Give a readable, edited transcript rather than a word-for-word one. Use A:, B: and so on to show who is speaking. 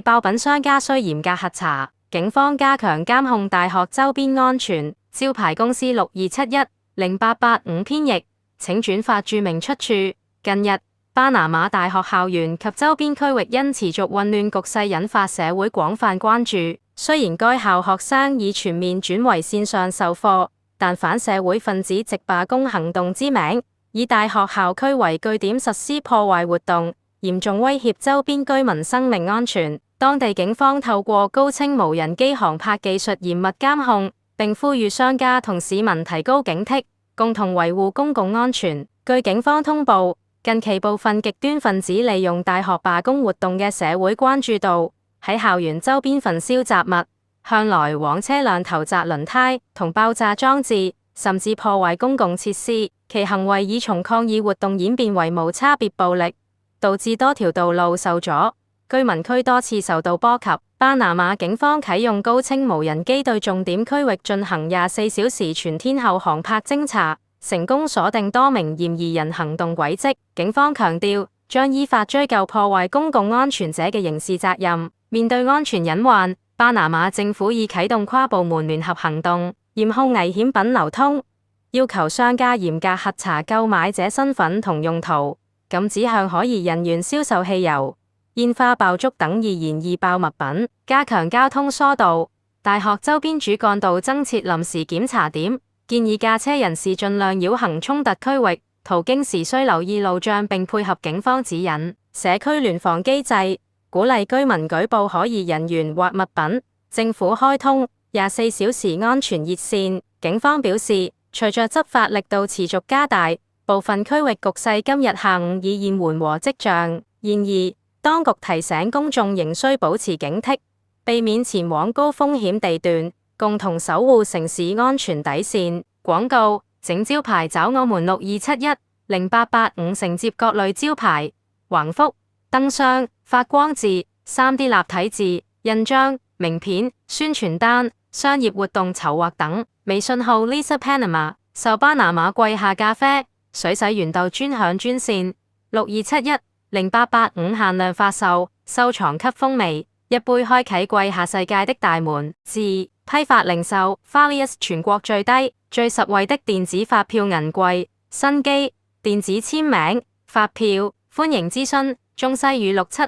A: 爆品商家需嚴格核查，警方加強監控大學周邊安全。招牌公司62710885編譯，請轉發注明出處。近日，巴拿馬大學校園及周邊區域因持續混亂局勢引發社會廣泛關注。雖然該校學生已全面轉為線上授課，但反社會分子藉罷工行動之名，以大學校區為據點實施破壞活動，嚴重威脅周邊居民生命安全。當地警方透過高清無人機航拍技術嚴密監控，並呼籲商家同市民提高警惕，共同維護公共安全。據警方通報，近期部分極端分子利用大學罷工活動嘅社會關注度，喺校園周邊焚燒雜物，向來往車輛投擲輪胎同爆炸裝置，甚至破壞公共設施。其行為已從抗議活動演變為無差別暴力，導致多條道路受阻，居民區多次受到波及。巴拿馬警方啟用高清無人機對重點區域進行24小時全天候航拍偵查，成功鎖定多名嫌疑人行動軌跡。警方強調，將依法追究破壞公共安全者嘅刑事責任。面對安全隱患，巴拿馬政府已啟動跨部門聯合行動，嚴控危險品流通，要求商家嚴格核查購買者身份同用途，禁止向可疑人員銷售汽油、煙花爆竹等易燃易爆物品，加強交通疏導。大學周邊主幹道增設臨時檢查點，建議駕車人士盡量繞行衝突區域，途經時需留意路障並配合警方指引。社區聯防機制鼓勵居民舉報可疑人員或物品。政府開通24小時安全熱線。警方表示，隨着執法力度持續加大，部分區域局勢今日下午已現緩和跡象。然而，當局提醒公眾仍需保持警惕，避免前往高風險地段，共同守護城市安全底線。廣告：整招牌找我們62710885承接各類招牌、橫幅、燈箱、發光字、3D 立體字、印章、名片、宣傳單、商業活動籌劃等。微信號 Lisa Panama， 受巴拿馬季下咖啡、水洗原豆專享專線62710885限量發售，收藏級風味，一杯開啟季下世界的大門。批發零售 Falius 全國最低、最實惠的電子發票銀櫃、新機、電子簽名、發票，歡迎諮詢中西語67。